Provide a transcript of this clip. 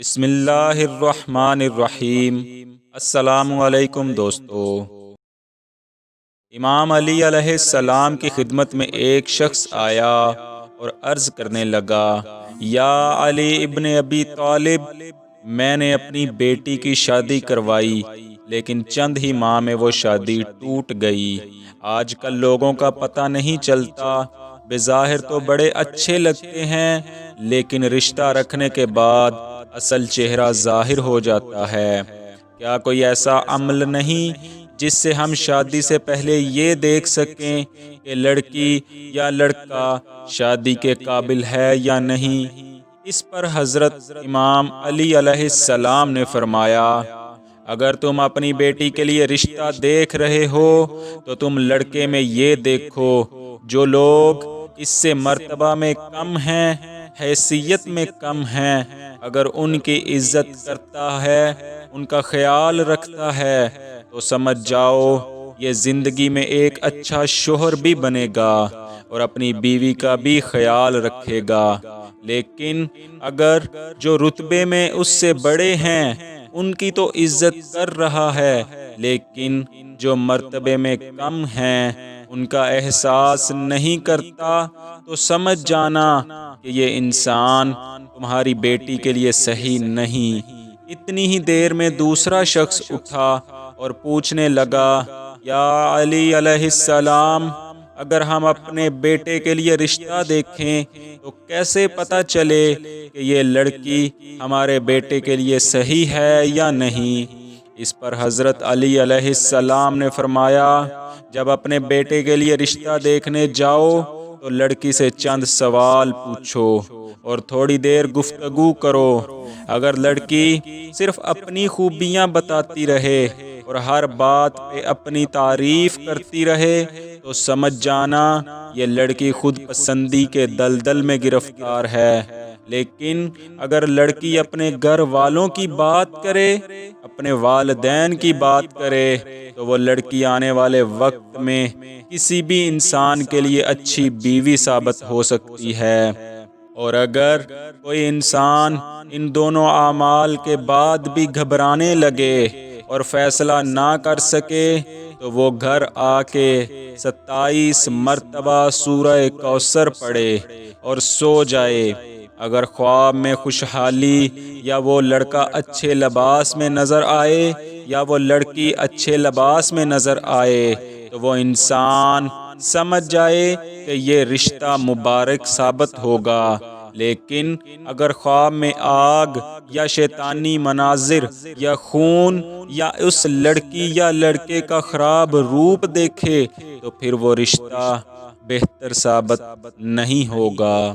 بسم اللہ الرحمن الرحیم۔ السلام علیکم دوستو۔ امام علی علیہ السلام کی خدمت میں ایک شخص آیا اور عرض کرنے لگا، یا علی ابن ابی طالب، میں نے اپنی بیٹی کی شادی کروائی لیکن چند ہی ماہ میں وہ شادی ٹوٹ گئی۔ آج کل لوگوں کا پتہ نہیں چلتا، بظاہر تو بڑے اچھے لگتے ہیں لیکن رشتہ رکھنے کے بعد اصل چہرہ ظاہر ہو جاتا ہے۔ کیا کوئی ایسا عمل نہیں جس سے ہم شادی سے پہلے یہ دیکھ سکیں کہ لڑکی یا لڑکا شادی کے قابل ہے یا نہیں؟ اس پر حضرت امام علی علیہ السلام نے فرمایا، اگر تم اپنی بیٹی کے لیے رشتہ دیکھ رہے ہو تو تم لڑکے میں یہ دیکھو جو لوگ اس سے مرتبہ میں کم ہیں، حیثیت میں کم ہیں، اگر ان کی عزت کرتا ہے، ان کا خیال رکھتا ہے تو سمجھ جاؤ یہ زندگی میں ایک اچھا شوہر بھی بنے گا اور اپنی بیوی کا بھی خیال رکھے گا۔ لیکن اگر جو رتبے میں اس سے بڑے ہیں ان کی تو عزت کر رہا ہے، لیکن جو مرتبے میں کم ہیں ان کا احساس نہیں کرتا، تو سمجھ جانا کہ یہ انسان تمہاری بیٹی کے لیے صحیح نہیں۔ اتنی ہی دیر میں دوسرا شخص اٹھا اور پوچھنے لگا، یا علی علیہ السلام، اگر ہم اپنے بیٹے کے لیے رشتہ دیکھیں تو کیسے پتہ چلے کہ یہ لڑکی ہمارے بیٹے کے لیے صحیح ہے یا نہیں؟ اس پر حضرت علی علیہ السلام نے فرمایا، جب اپنے بیٹے کے لیے رشتہ دیکھنے جاؤ تو لڑکی سے چند سوال پوچھو اور تھوڑی دیر گفتگو کرو۔ اگر لڑکی صرف اپنی خوبیاں بتاتی رہے اور ہر بات پہ اپنی تعریف کرتی رہے تو سمجھ جانا یہ لڑکی خود پسندی کے دلدل میں گرفتار ہے۔ لیکن اگر لڑکی اپنے گھر والوں کی بات کرے، اپنے والدین کی بات کرے، تو وہ لڑکی آنے والے وقت میں کسی بھی انسان کے لیے اچھی بیوی ثابت ہو سکتی ہے۔ اور اگر کوئی انسان ان دونوں اعمال کے بعد بھی گھبرانے لگے اور فیصلہ نہ کر سکے تو وہ گھر آ کے 27 مرتبہ سورہ کوثر پڑھے اور سو جائے۔ اگر خواب میں خوشحالی یا وہ لڑکا اچھے لباس میں نظر آئے یا وہ لڑکی اچھے لباس میں نظر آئے تو وہ انسان سمجھ جائے کہ یہ رشتہ مبارک ثابت ہوگا۔ لیکن اگر خواب میں آگ یا شیطانی مناظر یا خون یا اس لڑکی یا لڑکے کا خراب روپ دیکھے تو پھر وہ رشتہ بہتر ثابت نہیں ہوگا۔